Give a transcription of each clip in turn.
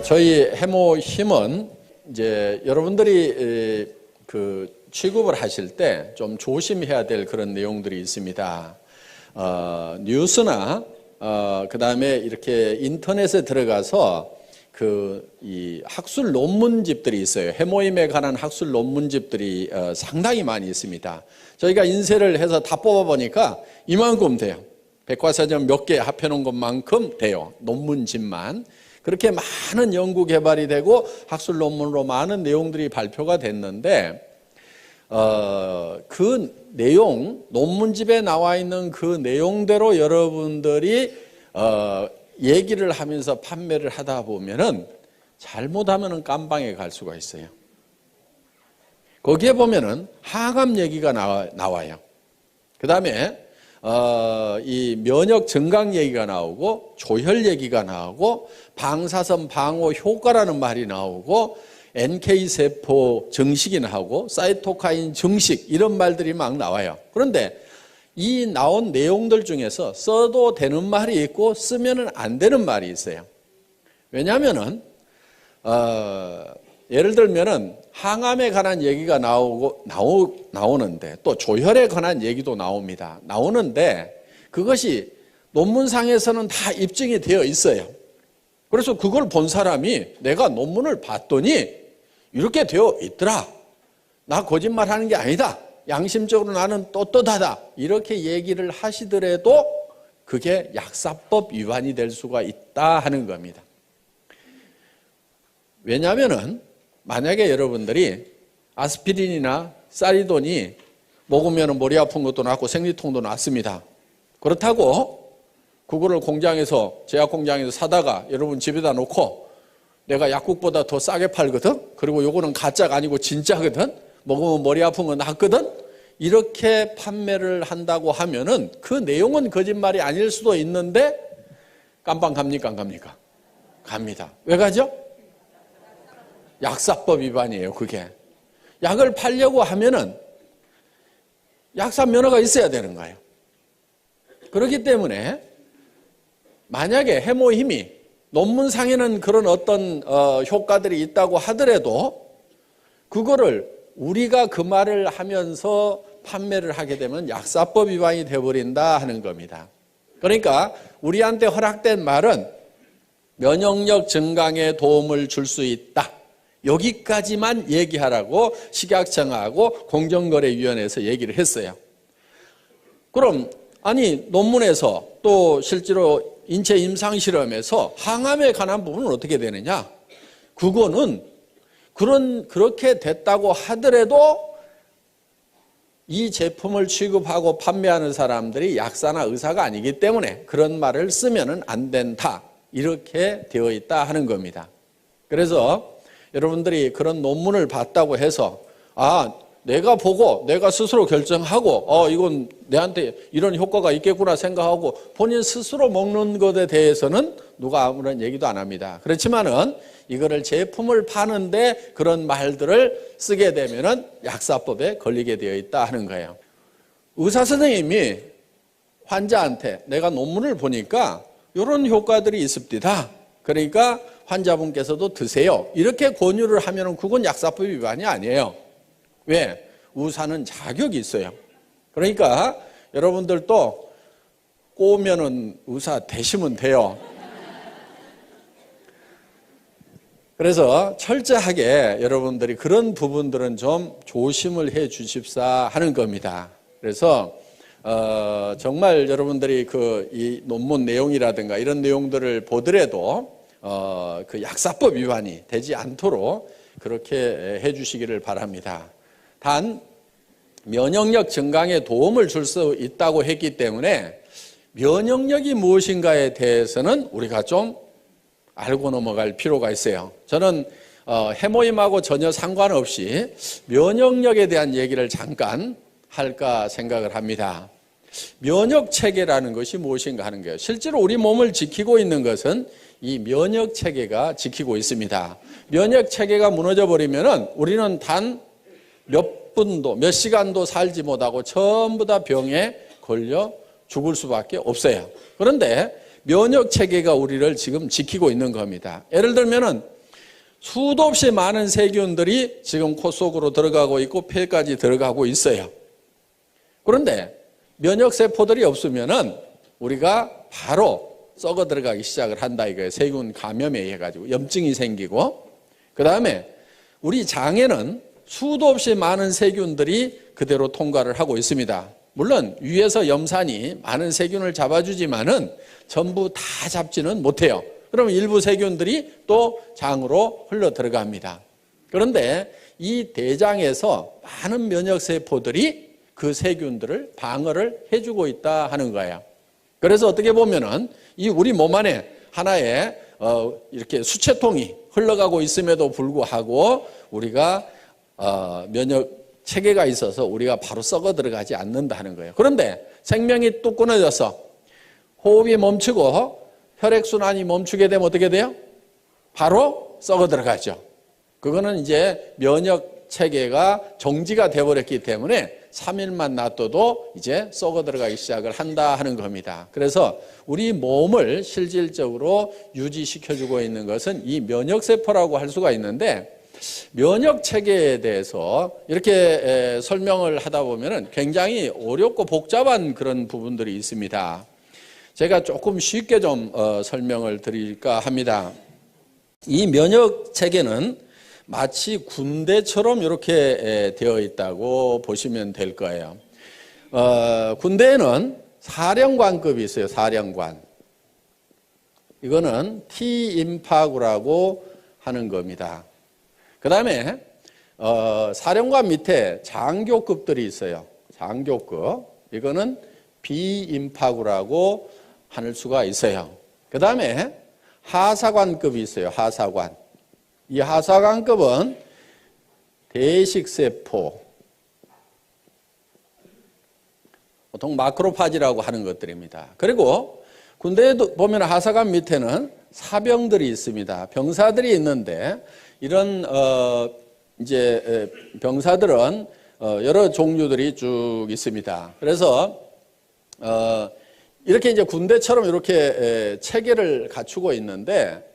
저희 해모힘은 이제 여러분들이 그 취급을 하실 때 좀 조심해야 될 그런 내용들이 있습니다. 뉴스나 그다음에 이렇게 인터넷에 들어가서 이 학술 논문집들이 있어요. 해모임에 관한 학술 논문집들이 상당히 많이 있습니다. 저희가 인쇄를 해서 다 뽑아보니까 이만큼 돼요. 백과사전 몇 개 합해놓은 것만큼 돼요. 논문집만. 그렇게 많은 연구 개발이 되고 학술 논문으로 많은 내용들이 발표가 됐는데 그 내용, 논문집에 나와 있는 그 내용대로 여러분들이 얘기를 하면서 판매를 하다 보면은 잘못하면은 깜방에 갈 수가 있어요. 거기에 보면은 항암 얘기가 나와요. 그 다음에 이 면역 증강 얘기가 나오고 조혈 얘기가 나오고 방사선 방어 효과라는 말이 나오고 NK세포 증식이 나오고 사이토카인 증식 이런 말들이 막 나와요. 그런데 이 나온 내용들 중에서 써도 되는 말이 있고 쓰면 안 되는 말이 있어요. 왜냐하면은 예를 들면은 항암에 관한 얘기가 나오는데 또 조혈에 관한 얘기도 나오는데 그것이 논문상에서는 다 입증이 되어 있어요. 그래서 그걸 본 사람이 내가 논문을 봤더니 이렇게 되어 있더라. 나 거짓말하는 게 아니다. 양심적으로 나는 떳떳하다. 이렇게 얘기를 하시더라도 그게 약사법 위반이 될 수가 있다 하는 겁니다. 왜냐하면은 만약에 여러분들이 아스피린이나 사리돈이 먹으면 머리 아픈 것도 낫고 생리통도 낫습니다. 그렇다고 그거를 공장에서 제약 공장에서 사다가 여러분 집에다 놓고 내가 약국보다 더 싸게 팔거든. 그리고 요거는 가짜가 아니고 진짜거든. 먹으면 머리 아픈 건 낫거든. 이렇게 판매를 한다고 하면은 그 내용은 거짓말이 아닐 수도 있는데 깜빵 갑니까 안 갑니까? 갑니다. 왜 가죠? 약사법 위반이에요. 그게 약을 팔려고 하면은 약사 면허가 있어야 되는 거예요. 그렇기 때문에 만약에 해모힘이 논문상에는 그런 어떤 효과들이 있다고 하더라도 그거를 우리가 그 말을 하면서 판매를 하게 되면 약사법 위반이 되어버린다 하는 겁니다. 그러니까 우리한테 허락된 말은 면역력 증강에 도움을 줄 수 있다. 여기까지만 얘기하라고 식약청하고 공정거래위원회에서 얘기를 했어요. 그럼 아니 논문에서 또 실제로 인체 임상실험에서 항암에 관한 부분은 어떻게 되느냐? 그거는 그렇게 됐다고 하더라도 이 제품을 취급하고 판매하는 사람들이 약사나 의사가 아니기 때문에 그런 말을 쓰면 안 된다. 이렇게 되어 있다 하는 겁니다. 그래서 여러분들이 그런 논문을 봤다고 해서 내가 보고 내가 스스로 결정하고 이건 내한테 이런 효과가 있겠구나 생각하고 본인 스스로 먹는 것에 대해서는 누가 아무런 얘기도 안 합니다. 그렇지만은 이거를 제품을 파는데 그런 말들을 쓰게 되면은 약사법에 걸리게 되어 있다 하는 거예요. 의사 선생님이 환자한테 내가 논문을 보니까 이런 효과들이 있습니다. 그러니까 환자분께서도 드세요. 이렇게 권유를 하면은 그건 약사법 위반이 아니에요. 왜? 의사는 자격이 있어요. 그러니까 여러분들도 꼬우면은 의사 되시면 돼요. 그래서 철저하게 여러분들이 그런 부분들은 좀 조심을 해 주십사 하는 겁니다. 그래서 정말 여러분들이 이 논문 내용이라든가 이런 내용들을 보더라도 그 약사법 위반이 되지 않도록 그렇게 해 주시기를 바랍니다. 단 면역력 증강에 도움을 줄 수 있다고 했기 때문에 면역력이 무엇인가에 대해서는 우리가 좀 알고 넘어갈 필요가 있어요. 저는 해모임하고 전혀 상관없이 면역력에 대한 얘기를 잠깐 할까 생각을 합니다. 면역체계라는 것이 무엇인가 하는 거예요. 실제로 우리 몸을 지키고 있는 것은 이 면역체계가 지키고 있습니다. 면역체계가 무너져 버리면은 우리는 단 몇 분도 몇 시간도 살지 못하고 전부 다 병에 걸려 죽을 수밖에 없어요. 그런데 면역 체계가 우리를 지금 지키고 있는 겁니다. 예를 들면은 수도 없이 많은 세균들이 지금 코 속으로 들어가고 있고 폐까지 들어가고 있어요. 그런데 면역 세포들이 없으면은 우리가 바로 썩어 들어가기 시작을 한다 이거예요. 세균 감염에 의해 가지고 염증이 생기고, 그 다음에 우리 장에는 수도 없이 많은 세균들이 그대로 통과를 하고 있습니다. 물론 위에서 염산이 많은 세균을 잡아주지만은 전부 다 잡지는 못해요. 그러면 일부 세균들이 또 장으로 흘러 들어갑니다. 그런데 이 대장에서 많은 면역 세포들이 그 세균들을 방어를 해주고 있다 하는 거예요. 그래서 어떻게 보면은 이 우리 몸 안에 하나의 이렇게 수채통이 흘러가고 있음에도 불구하고 우리가 면역 체계가 있어서 우리가 바로 썩어 들어가지 않는다는 거예요. 그런데 생명이 뚝 끊어져서 호흡이 멈추고 혈액순환이 멈추게 되면 어떻게 돼요? 바로 썩어 들어가죠. 그거는 이제 면역 체계가 정지가 되어버렸기 때문에 3일만 놔둬도 이제 썩어 들어가기 시작을 한다 하는 겁니다. 그래서 우리 몸을 실질적으로 유지시켜주고 있는 것은 이 면역세포라고 할 수가 있는데, 면역 체계에 대해서 이렇게 설명을 하다 보면 굉장히 어렵고 복잡한 그런 부분들이 있습니다. 제가 조금 쉽게 좀 설명을 드릴까 합니다. 이 면역 체계는 마치 군대처럼 이렇게 되어 있다고 보시면 될 거예요. 군대에는 사령관급이 있어요. 사령관. 이거는 T임파구라고 하는 겁니다. 그 다음에 사령관 밑에 장교급들이 있어요. 장교급. 이거는 B임파구라고 할 수가 있어요. 그 다음에 하사관급이 있어요. 하사관. 이 하사관급은 대식세포, 보통 마크로파지라고 하는 것들입니다. 그리고 군대에도 보면 하사관 밑에는 사병들이 있습니다. 병사들이 있는데 이런 이제 병사들은 여러 종류들이 쭉 있습니다. 그래서 이렇게 이제 군대처럼 이렇게 체계를 갖추고 있는데,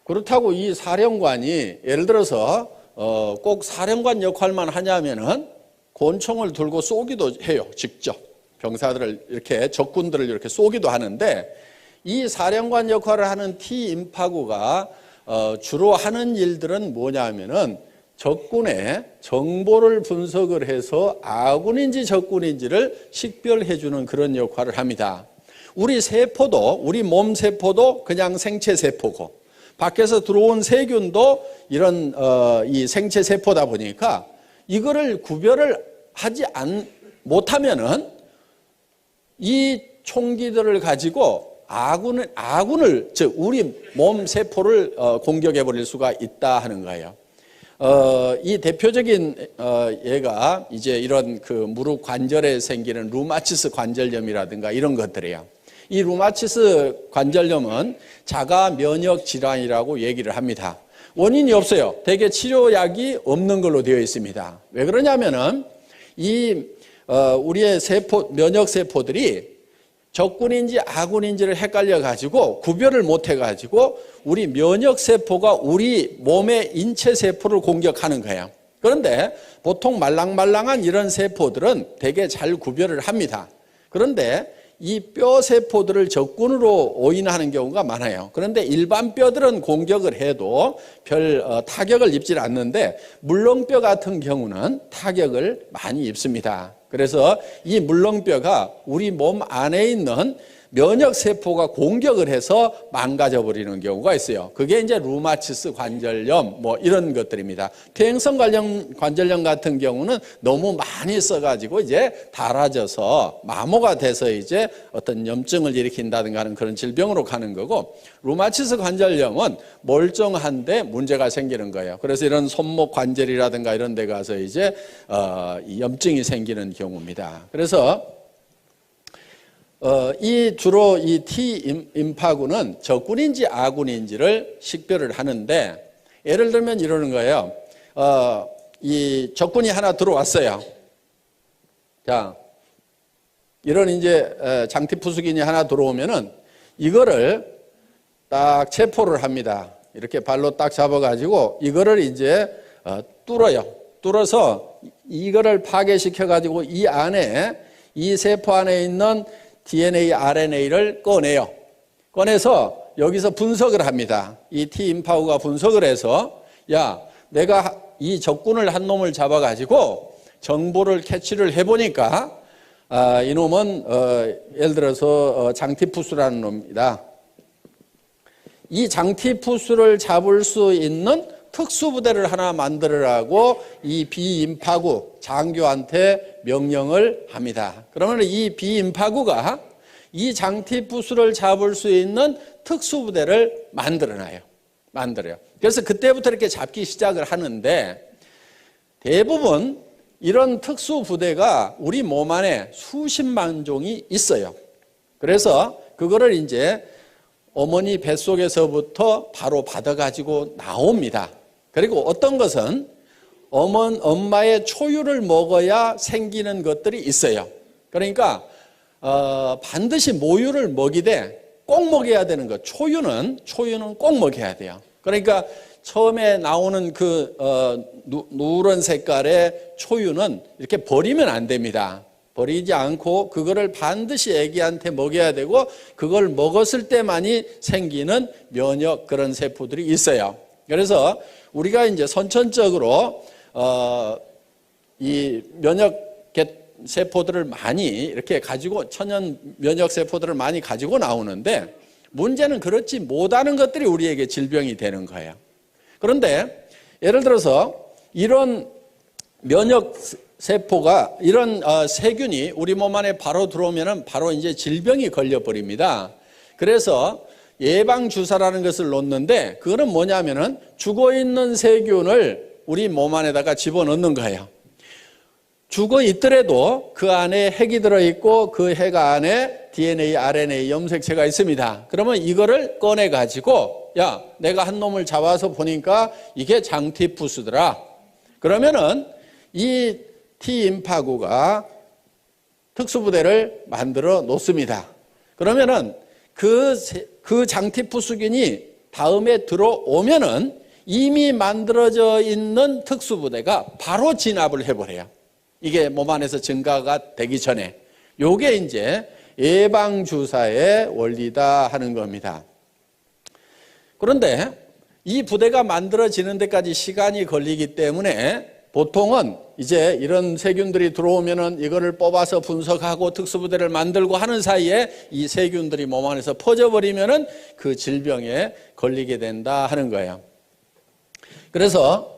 그렇다고 이 사령관이 예를 들어서 꼭 사령관 역할만 하냐면은 권총을 들고 쏘기도 해요. 직접 병사들을 이렇게 적군들을 이렇게 쏘기도 하는데, 이 사령관 역할을 하는 T임파구가 주로 하는 일들은 뭐냐면은 적군의 정보를 분석을 해서 아군인지 적군인지를 식별해 주는 그런 역할을 합니다. 우리 세포도, 우리 몸 세포도 그냥 생체 세포고, 밖에서 들어온 세균도 이런 이 생체 세포다 보니까 이거를 구별을 하지 못하면은 이 총기들을 가지고 아군을 즉 우리 몸 세포를 공격해 버릴 수가 있다 하는 거예요. 이 대표적인 예가 이제 이런 그 무릎 관절에 생기는 루마티스 관절염이라든가 이런 것들이에요. 이 루마티스 관절염은 자가 면역 질환이라고 얘기를 합니다. 원인이 없어요. 대개 치료약이 없는 걸로 되어 있습니다. 왜 그러냐면은 우리의 면역 세포들이 적군인지 아군인지를 헷갈려 가지고 구별을 못 해 가지고 우리 면역 세포가 우리 몸의 인체 세포를 공격하는 거예요. 그런데 보통 말랑말랑한 이런 세포들은 되게 잘 구별을 합니다. 그런데 이 뼈 세포들을 적군으로 오인하는 경우가 많아요. 그런데 일반 뼈들은 공격을 해도 별 타격을 입질 않는데 물렁뼈 같은 경우는 타격을 많이 입습니다. 그래서 이 물렁뼈가 우리 몸 안에 있는 면역세포가 공격을 해서 망가져 버리는 경우가 있어요. 그게 이제 루마티스 관절염 뭐 이런 것들입니다. 퇴행성 관절염 같은 경우는 너무 많이 써가지고 이제 닳아져서 마모가 돼서 이제 어떤 염증을 일으킨다든가 하는 그런 질병으로 가는 거고, 루마티스 관절염은 멀쩡한데 문제가 생기는 거예요. 그래서 이런 손목 관절이라든가 이런 데 가서 이제 염증이 생기는 경우입니다. 그래서 주로 이 T임파구는 적군인지 아군인지를 식별을 하는데, 예를 들면 이러는 거예요. 이 적군이 하나 들어왔어요. 자, 이런 이제 장티푸스균이 하나 들어오면은 이거를 딱 체포를 합니다. 이렇게 발로 딱 잡아가지고 이거를 이제 뚫어요. 뚫어서 이거를 파괴시켜가지고 이 안에, 이 세포 안에 있는 DNA, RNA를 꺼내요. 꺼내서 여기서 분석을 합니다. 이 T임파구가 분석을 해서, 야, 내가 이 적군을 한 놈을 잡아가지고 정보를 캐치를 해보니까 이놈은 예를 들어서 장티푸스라는 놈입니다. 이 장티푸스를 잡을 수 있는 특수부대를 하나 만들으라고 이 비임파구 장교한테 명령을 합니다. 그러면 이 비임파구가 이 장티푸스를 잡을 수 있는 특수부대를 만들어요. 그래서 그때부터 이렇게 잡기 시작을 하는데, 대부분 이런 특수부대가 우리 몸 안에 수십만 종이 있어요. 그래서 그거를 이제 어머니 뱃속에서부터 바로 받아가지고 나옵니다. 그리고 어떤 것은 엄마의 초유를 먹어야 생기는 것들이 있어요. 그러니까 반드시 모유를 먹이되 꼭 먹여야 되는 것. 초유는 꼭 먹여야 돼요. 그러니까 처음에 나오는 그 누런 색깔의 초유는 이렇게 버리면 안 됩니다. 버리지 않고 그거를 반드시 아기한테 먹여야 되고, 그걸 먹었을 때만이 생기는 면역 그런 세포들이 있어요. 그래서 우리가 이제 선천적으로 이 면역 세포들을 많이 이렇게 가지고, 천연 면역 세포들을 많이 가지고 나오는데, 문제는 그렇지 못하는 것들이 우리에게 질병이 되는 거예요. 그런데 예를 들어서 이런 면역 세포가, 이런 세균이 우리 몸 안에 바로 들어오면은 바로 이제 질병이 걸려버립니다. 그래서 예방주사라는 것을 놓는데, 그거는 뭐냐면은 죽어있는 세균을 우리 몸 안에다가 집어넣는 거예요. 죽어 있더라도 그 안에 핵이 들어있고 그 핵 안에 DNA, RNA 염색체가 있습니다. 그러면 이거를 꺼내가지고, 야, 내가 한 놈을 잡아서 보니까 이게 장티푸스더라. 그러면은 이 T임파구가 특수부대를 만들어 놓습니다. 그러면은 그 장티푸스균이 다음에 들어오면은 이미 만들어져 있는 특수부대가 바로 진압을 해버려요. 이게 몸 안에서 증가가 되기 전에. 요게 이제 예방주사의 원리다 하는 겁니다. 그런데 이 부대가 만들어지는 데까지 시간이 걸리기 때문에 보통은 이제 이런 세균들이 들어오면은 이거를 뽑아서 분석하고 특수부대를 만들고 하는 사이에 이 세균들이 몸 안에서 퍼져버리면은 그 질병에 걸리게 된다 하는 거예요. 그래서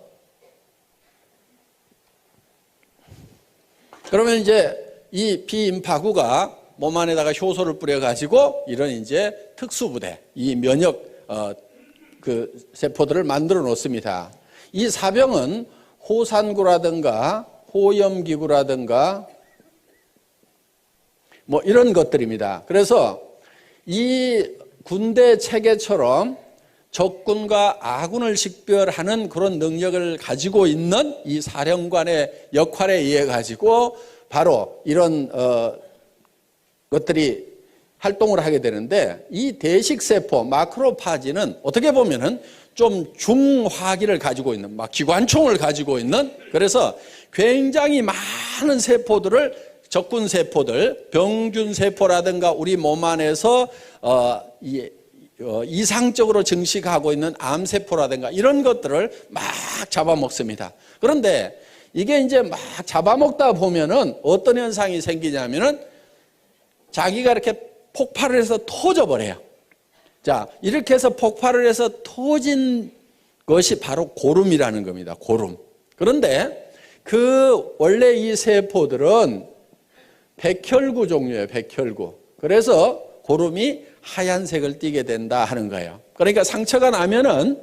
그러면 이제 이 비임파구가 몸 안에다가 효소를 뿌려가지고 이런 이제 특수부대, 이 면역 그 세포들을 만들어 놓습니다. 이 사병은 호산구라든가 호염기구라든가 뭐 이런 것들입니다. 그래서 이 군대 체계처럼 적군과 아군을 식별하는 그런 능력을 가지고 있는 이 사령관의 역할에 의해 가지고 바로 이런 것들이 활동을 하게 되는데, 이 대식세포 마크로파지는 어떻게 보면은 좀 중화기를 가지고 있는, 막 기관총을 가지고 있는, 그래서 굉장히 많은 세포들을, 적군 세포들, 병균 세포라든가 우리 몸 안에서 이상적으로 증식하고 있는 암세포라든가 이런 것들을 막 잡아먹습니다. 그런데 이게 이제 막 잡아먹다 보면은 어떤 현상이 생기냐면은 자기가 이렇게 폭발을 해서 터져버려요. 자, 이렇게 해서 폭발을 해서 터진 것이 바로 고름이라는 겁니다. 고름. 그런데 원래 이 세포들은 백혈구 종류예요. 백혈구. 그래서 고름이 하얀색을 띠게 된다 하는 거예요. 그러니까 상처가 나면은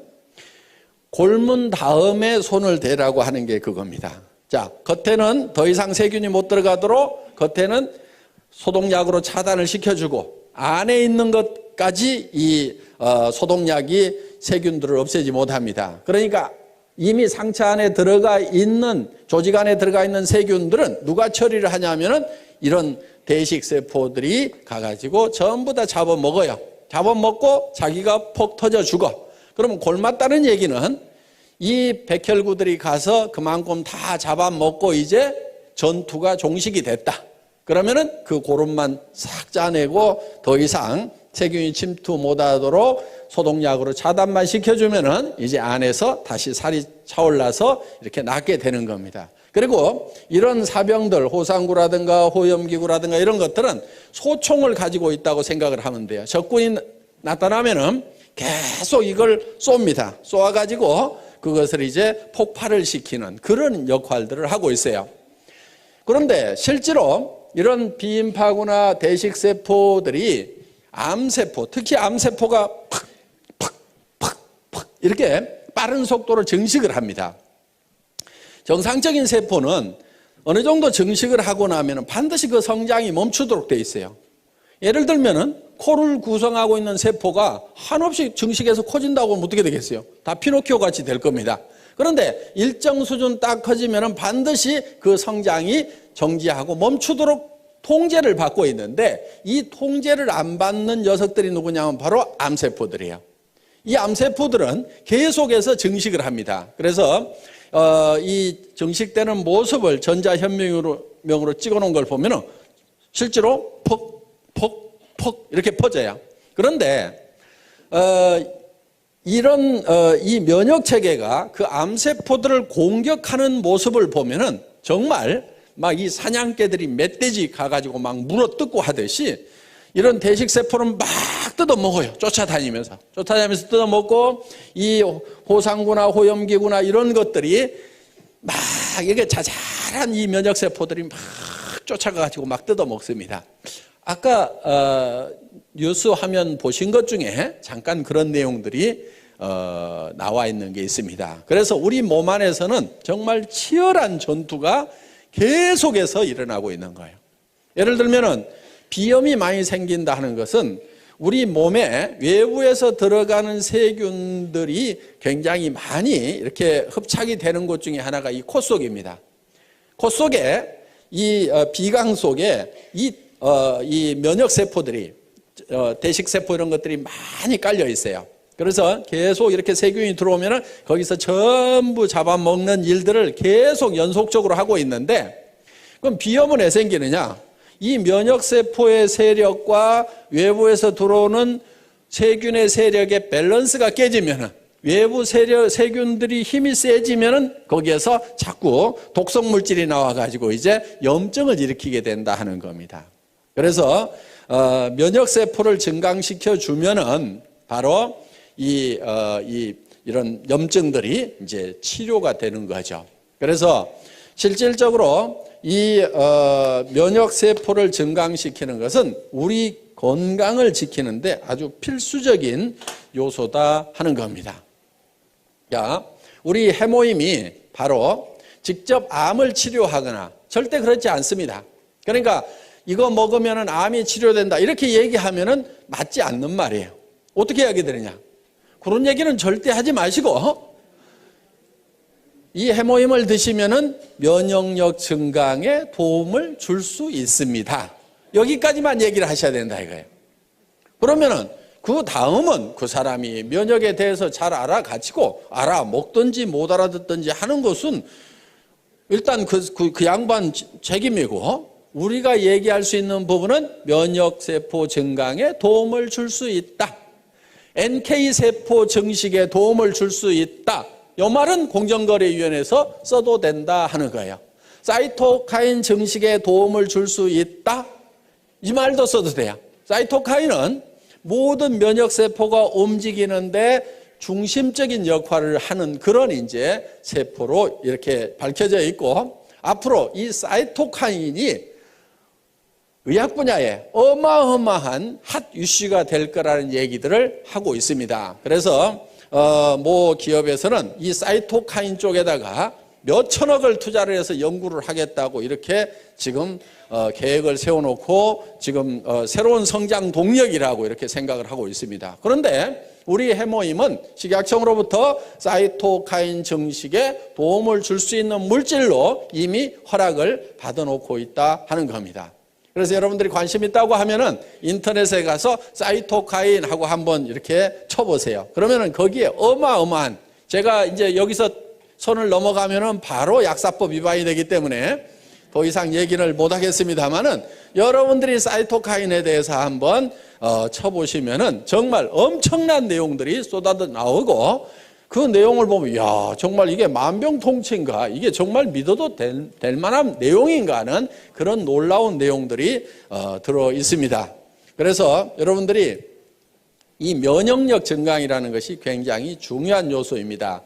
골문 다음에 손을 대라고 하는 게 그겁니다. 자, 겉에는 더 이상 세균이 못 들어가도록 겉에는 소독약으로 차단을 시켜주고, 안에 있는 것까지 이 소독약이 세균들을 없애지 못합니다. 그러니까 이미 상처 안에 들어가 있는, 조직 안에 들어가 있는 세균들은 누가 처리를 하냐면은 이런 대식세포들이 가가지고 전부 다 잡아먹어요. 잡아먹고 자기가 폭 터져 죽어. 그러면 골맞다는 얘기는 이 백혈구들이 가서 그만큼 다 잡아먹고 이제 전투가 종식이 됐다. 그러면은 그 고름만 싹 짜내고 더 이상 세균이 침투 못하도록 소독약으로 차단만 시켜주면은 이제 안에서 다시 살이 차올라서 이렇게 낫게 되는 겁니다. 그리고 이런 사병들, 호상구라든가 호염기구라든가 이런 것들은 소총을 가지고 있다고 생각을 하면 돼요. 적군이 나타나면은 계속 이걸 쏩니다. 쏘아가지고 그것을 이제 폭발을 시키는 그런 역할들을 하고 있어요. 그런데 실제로 이런 비인파구나 대식세포들이 암세포, 특히 암세포가 팍 이렇게 빠른 속도로 증식을 합니다. 정상적인 세포는 어느 정도 증식을 하고 나면 반드시 그 성장이 멈추도록 돼 있어요. 예를 들면은 코를 구성하고 있는 세포가 한없이 증식해서 커진다고 하면 어떻게 되겠어요? 다 피노키오 같이 될 겁니다. 그런데 일정 수준 딱 커지면은 반드시 그 성장이 정지하고 멈추도록 통제를 받고 있는데 이 통제를 안 받는 녀석들이 누구냐면 바로 암세포들이에요. 이 암세포들은 계속해서 증식을 합니다. 그래서 이 증식되는 모습을 전자현미경으로 찍어놓은 걸 보면은 실제로 퍽 이렇게 퍼져요. 그런데 이 면역 체계가 그 암세포들을 공격하는 모습을 보면은 정말 막 이 사냥개들이 멧돼지 가가지고 막 물어뜯고 하듯이 이런 대식세포는 막 뜯어먹어요. 쫓아다니면서 뜯어먹고 이 호상구나 호염기구나 이런 것들이 막 이게 자잘한 이 면역세포들이 막 쫓아가가지고 막 뜯어먹습니다. 아까 뉴스 화면 보신 것 중에 잠깐 그런 내용들이 나와 있는 게 있습니다. 그래서 우리 몸 안에서는 정말 치열한 전투가 계속해서 일어나고 있는 거예요. 예를 들면은 비염이 많이 생긴다 하는 것은 우리 몸에 외부에서 들어가는 세균들이 굉장히 많이 이렇게 흡착이 되는 곳 중에 하나가 이 코 속입니다. 코 속에 이 비강 속에 이 면역세포들이 대식세포 이런 것들이 많이 깔려 있어요. 그래서 계속 이렇게 세균이 들어오면 거기서 전부 잡아먹는 일들을 계속 연속적으로 하고 있는데 그럼 비염은 왜 생기느냐? 이 면역세포의 세력과 외부에서 들어오는 세균의 세력의 밸런스가 깨지면 외부 세균들이 힘이 세지면 거기에서 자꾸 독성 물질이 나와가지고 이제 염증을 일으키게 된다 하는 겁니다. 그래서 면역세포를 증강시켜 주면은 바로 이런 염증들이 이제 치료가 되는 거죠. 그래서 실질적으로 이 면역세포를 증강시키는 것은 우리 건강을 지키는데 아주 필수적인 요소다 하는 겁니다. 자, 우리 해모임이 바로 직접 암을 치료하거나 절대 그렇지 않습니다. 그러니까 이거 먹으면 암이 치료된다 이렇게 얘기하면 맞지 않는 말이에요. 어떻게 하게 되느냐? 그런 얘기는 절대 하지 마시고 이 해모임을 드시면은 면역력 증강에 도움을 줄 수 있습니다. 여기까지만 얘기를 하셔야 된다 이거예요. 그러면은 그 다음은 그 사람이 면역에 대해서 잘 알아가지고 알아먹든지 못 알아듣든지 하는 것은 일단 그 양반 책임이고 우리가 얘기할 수 있는 부분은 면역세포 증강에 도움을 줄 수 있다. NK세포 증식에 도움을 줄 수 있다. 이 말은 공정거래위원회에서 써도 된다 하는 거예요. 사이토카인 증식에 도움을 줄 수 있다. 이 말도 써도 돼요. 사이토카인은 모든 면역세포가 움직이는데 중심적인 역할을 하는 그런 이제 세포로 이렇게 밝혀져 있고 앞으로 이 사이토카인이 의학 분야에 어마어마한 핫 이슈가 될 거라는 얘기들을 하고 있습니다. 그래서 모 기업에서는 이 사이토카인 쪽에다가 몇 천억을 투자를 해서 연구를 하겠다고 이렇게 지금 계획을 세워놓고 지금 새로운 성장 동력이라고 이렇게 생각을 하고 있습니다. 그런데 우리 해모임은 식약청으로부터 사이토카인 증식에 도움을 줄 수 있는 물질로 이미 허락을 받아놓고 있다 하는 겁니다. 그래서 여러분들이 관심 있다고 하면은 인터넷에 가서 사이토카인하고 한번 이렇게 쳐보세요. 그러면은 거기에 어마어마한, 제가 이제 여기서 선을 넘어가면은 바로 약사법 위반이 되기 때문에 더 이상 얘기를 못 하겠습니다만은 여러분들이 사이토카인에 대해서 한번 쳐보시면은 정말 엄청난 내용들이 쏟아져 나오고, 그 내용을 보면 야, 정말 이게 만병통치인가, 이게 정말 믿어도 될 만한 내용인가 하는 그런 놀라운 내용들이 들어 있습니다. 그래서 여러분들이 이 면역력 증강이라는 것이 굉장히 중요한 요소입니다.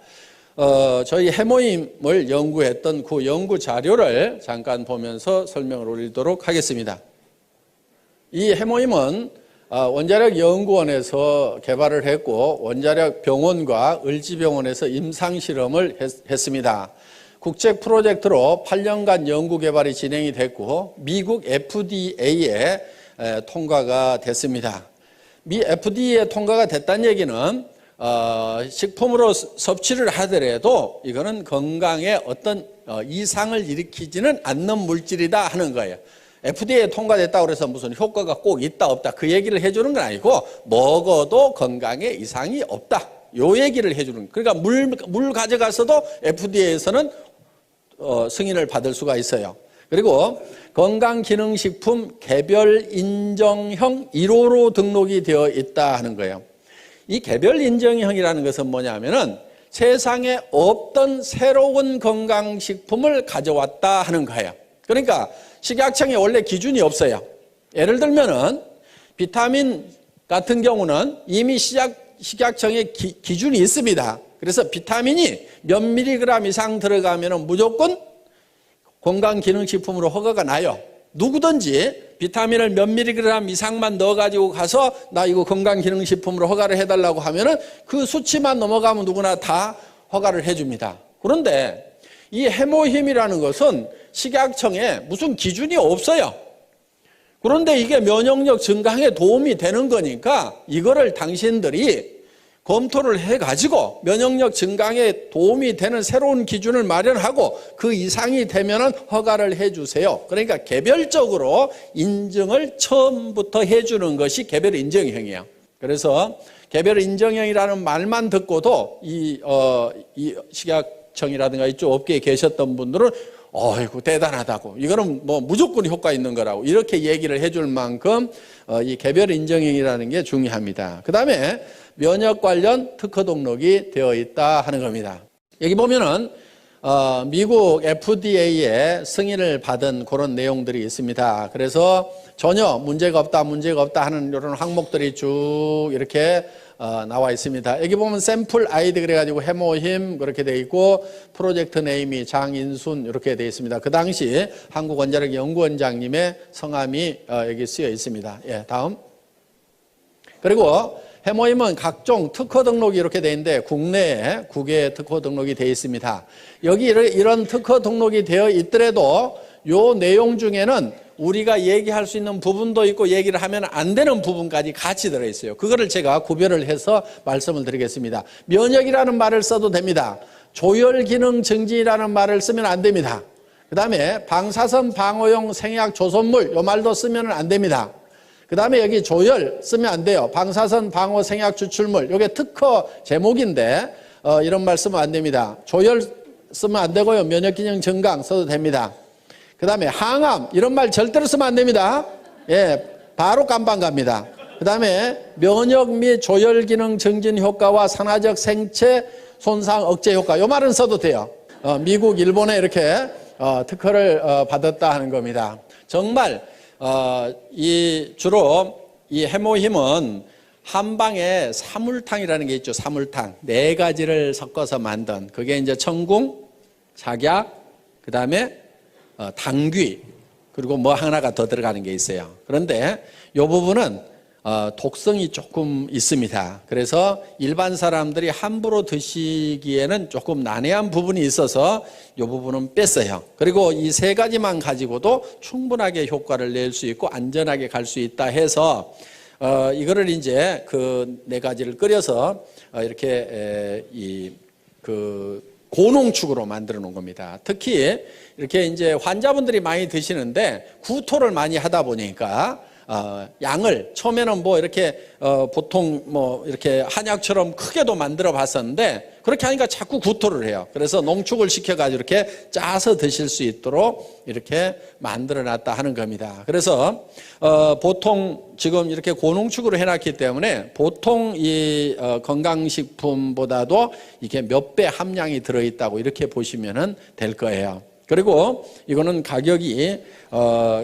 저희 해모임을 연구했던 그 연구 자료를 잠깐 보면서 설명을 올리도록 하겠습니다. 이 해모임은 원자력 연구원에서 개발을 했고, 원자력 병원과 을지병원에서 임상실험을 했습니다. 국제 프로젝트로 8년간 연구 개발이 진행이 됐고, 미국 FDA에 통과가 됐습니다. 미 FDA에 통과가 됐다는 얘기는 식품으로 섭취를 하더라도 이거는 건강에 어떤 이상을 일으키지는 않는 물질이다 하는 거예요. FDA에 통과됐다고 해서 무슨 효과가 꼭 있다 없다 그 얘기를 해주는 건 아니고, 먹어도 건강에 이상이 없다, 요 얘기를 해주는 거예요. 그러니까 물 가져가서도 FDA에서는 승인을 받을 수가 있어요. 그리고 건강기능식품 개별 인정형 1호로 등록이 되어 있다 하는 거예요. 이 개별 인정형이라는 것은 뭐냐면은 세상에 없던 새로운 건강식품을 가져왔다 하는 거예요. 그러니까 식약청에 원래 기준이 없어요. 예를 들면은 비타민 같은 경우는 이미 식약청에 기준이 있습니다. 그래서 비타민이 몇 밀리그램 이상 들어가면은 무조건 건강기능식품으로 허가가 나요. 누구든지 비타민을 몇 밀리그램 이상만 넣어가지고 가서 나 이거 건강기능식품으로 허가를 해달라고 하면은 그 수치만 넘어가면 누구나 다 허가를 해줍니다. 그런데 이 해모힘이라는 것은 식약청에 무슨 기준이 없어요. 그런데 이게 면역력 증강에 도움이 되는 거니까 이거를 당신들이 검토를 해가지고 면역력 증강에 도움이 되는 새로운 기준을 마련하고 그 이상이 되면은 허가를 해주세요. 그러니까 개별적으로 인증을 처음부터 해주는 것이 개별 인정형이에요. 그래서 개별 인정형이라는 말만 듣고도 이 식약청이라든가 이쪽 업계에 계셨던 분들은 어이구 대단하다고, 이거는 뭐 무조건 효과 있는 거라고 이렇게 얘기를 해줄 만큼 이 개별 인정형이라는 게 중요합니다. 그 다음에 면역 관련 특허 등록이 되어 있다 하는 겁니다. 여기 보면은 미국 FDA에 승인을 받은 그런 내용들이 있습니다. 그래서 전혀 문제가 없다 하는 이런 항목들이 쭉 이렇게 나와 있습니다. 여기 보면 샘플 아이디 그래가지고 해모힘 그렇게 되어 있고, 프로젝트 네임이 장인순 이렇게 되어 있습니다. 그 당시 한국원자력 연구원장님의 성함이 여기 쓰여 있습니다. 예, 다음. 그리고 해모힘은 각종 특허 등록이 이렇게 되어 있는데 국내에 9개의 특허 등록이 되어 있습니다. 여기 이런 특허 등록이 되어 있더라도 요 내용 중에는 우리가 얘기할 수 있는 부분도 있고 얘기를 하면 안 되는 부분까지 같이 들어있어요. 그거를 제가 구별을 해서 말씀을 드리겠습니다. 면역이라는 말을 써도 됩니다. 조혈기능 증진이라는 말을 쓰면 안 됩니다. 그 다음에 방사선 방어용 생약 조선물 요 말도 쓰면 안 됩니다. 그 다음에 여기 조혈 쓰면 안 돼요. 방사선 방어 생약 추출물, 이게 특허 제목인데 이런 말 쓰면 안 됩니다. 조혈 쓰면 안 되고요. 면역기능 증강 써도 됩니다. 그 다음에 항암 이런 말 절대로 쓰면 안 됩니다. 예, 바로 깜빵 갑니다. 그 다음에 면역 및 조혈기능 증진 효과와 산화적 생체 손상 억제 효과, 이 말은 써도 돼요. 미국, 일본에 이렇게 특허를 받았다 하는 겁니다. 정말 주로 이 해모힘은 한방에 사물탕이라는 게 있죠. 사물탕 4가지를 섞어서 만든, 그게 이제 청궁, 작약, 그 다음에 당귀, 그리고 뭐 하나가 더 들어가는 게 있어요. 그런데 이 부분은 독성이 조금 있습니다. 그래서 일반 사람들이 함부로 드시기에는 조금 난해한 부분이 있어서 이 부분은 뺐어요. 그리고 이 3가지만 가지고도 충분하게 효과를 낼 수 있고 안전하게 갈 수 있다 해서 이거를 이제 그 4가지를 끓여서 이렇게 고농축으로 만들어 놓은 겁니다. 특히 이렇게 이제 환자분들이 많이 드시는데 구토를 많이 하다 보니까 양을 처음에는 뭐 이렇게 보통 뭐 이렇게 한약처럼 크게도 만들어 봤었는데 그렇게 하니까 자꾸 구토를 해요. 그래서 농축을 시켜가지고 이렇게 짜서 드실 수 있도록 이렇게 만들어 놨다 하는 겁니다. 그래서 보통 지금 이렇게 고농축으로 해놨기 때문에 보통 이 건강식품보다도 이게 몇 배 함량이 들어있다고 이렇게 보시면 될 거예요. 그리고 이거는 가격이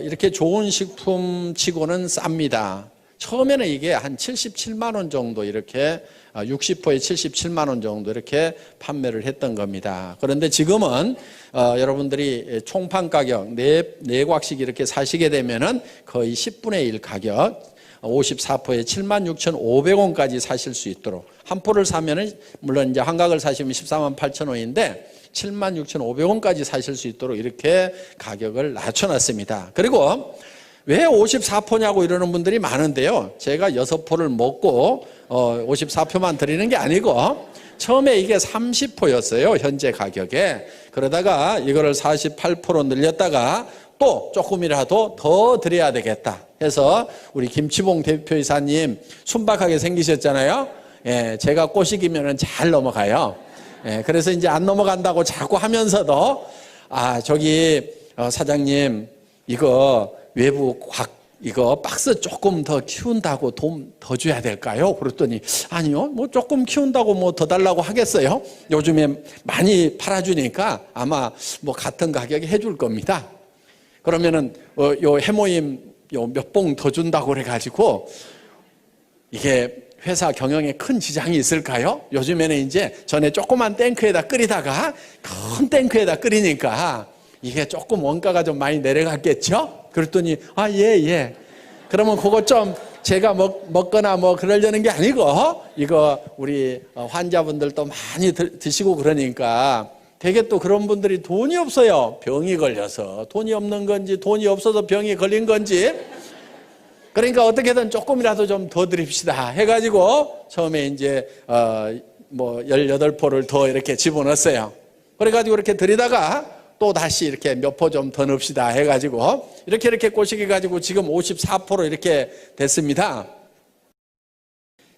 이렇게 좋은 식품치고는 쌉니다. 처음에는 이게 한 77만 원 정도 이렇게 60호에 77만 원 정도 이렇게 판매를 했던 겁니다. 그런데 지금은 여러분들이 총판 가격 4곽씩 이렇게 사시게 되면은 거의 10분의 1 가격 54포에 76,500원까지 사실 수 있도록 한 포를 사면은 물론 이제 한각을 사시면 14만 8천 원인데 76,500원까지 사실 수 있도록 이렇게 가격을 낮춰놨습니다. 그리고 왜 54포냐고 이러는 분들이 많은데요. 제가 6포를 먹고 54포만 드리는 게 아니고 처음에 이게 30포였어요. 현재 가격에. 그러다가 이거를 48포로 늘렸다가 또 조금이라도 더 드려야 되겠다 해서 우리 김치봉 대표이사님 순박하게 생기셨잖아요. 예, 제가 꼬시기면은 잘 넘어가요. 예, 그래서 이제 안 넘어간다고 자꾸 하면서도 저기 사장님 이거 외부 이거 박스 조금 더 키운다고 돈 더 줘야 될까요? 그랬더니 아니요, 뭐 조금 키운다고 뭐 더 달라고 하겠어요? 요즘에 많이 팔아주니까 아마 뭐 같은 가격에 해줄 겁니다. 그러면은 요 해모임 요 몇 봉 더 준다고 그래가지고 이게 회사 경영에 큰 지장이 있을까요? 요즘에는 이제 전에 조그만 탱크에다 끓이다가 큰 탱크에다 끓이니까 이게 조금 원가가 좀 많이 내려갔겠죠? 그랬더니 예. 그러면 그거 좀 제가 먹거나 뭐 그러려는 게 아니고 이거 우리 환자분들도 많이 드시고 그러니까 되게 또 그런 분들이 돈이 없어요. 병이 걸려서 돈이 없는 건지 돈이 없어서 병이 걸린 건지 그러니까 어떻게든 조금이라도 좀 더 드립시다 해가지고 처음에 이제 뭐 18포를 더 이렇게 집어넣었어요. 그래가지고 이렇게 드리다가 또 다시 이렇게 몇 포 좀 더 넣읍시다 해가지고 이렇게 꼬시게 가지고 지금 54포로 이렇게 됐습니다.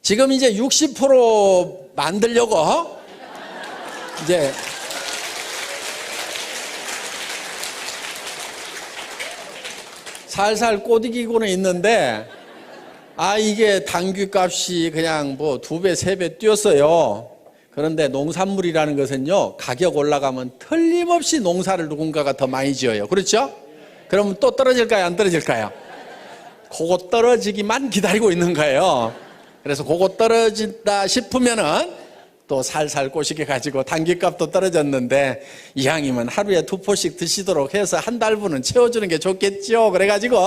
지금 이제 60포로 만들려고 이제 살살 꼬드기고는 있는데 이게 당귀값이 그냥 뭐 2배, 3배 뛰었어요. 그런데 농산물이라는 것은요, 가격 올라가면 틀림없이 농사를 누군가가 더 많이 지어요. 그렇죠? 그러면 또 떨어질까요? 안 떨어질까요? 그거 떨어지기만 기다리고 있는 거예요. 그래서 그거 떨어진다 싶으면은 또 살살 꼬시게 가지고 당귀값도 떨어졌는데 이왕이면 하루에 2포씩 드시도록 해서 한 달분은 채워주는 게 좋겠죠. 그래가지고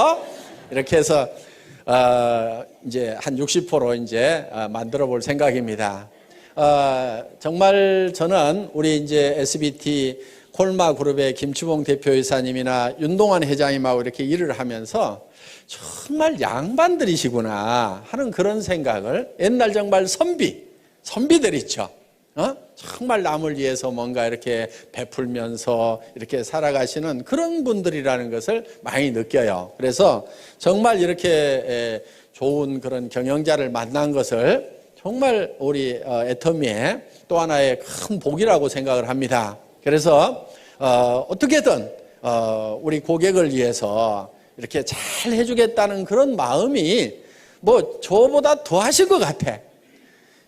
이렇게 해서 이제 한 60포로 이제 만들어 볼 생각입니다. 정말 저는 우리 이제 SBT 콜마 그룹의 김치봉 대표이사님이나 윤동환 회장님하고 이렇게 일을 하면서 정말 양반들이시구나 하는 그런 생각을 옛날 정말 선비들 있죠. 정말 남을 위해서 뭔가 이렇게 베풀면서 이렇게 살아가시는 그런 분들이라는 것을 많이 느껴요. 그래서 정말 이렇게 좋은 그런 경영자를 만난 것을 정말 우리 애터미의 또 하나의 큰 복이라고 생각을 합니다. 그래서 어떻게든 우리 고객을 위해서 이렇게 잘 해주겠다는 그런 마음이 뭐 저보다 더 하실 것 같아.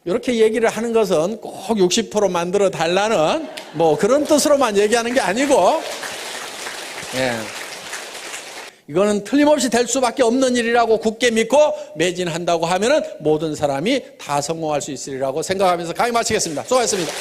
이렇게 얘기를 하는 것은 꼭 60% 만들어 달라는 뭐 그런 뜻으로만 얘기하는 게 아니고 이거는 틀림없이 될 수밖에 없는 일이라고 굳게 믿고 매진한다고 하면은 모든 사람이 다 성공할 수 있으리라고 생각하면서 강의 마치겠습니다. 수고하셨습니다.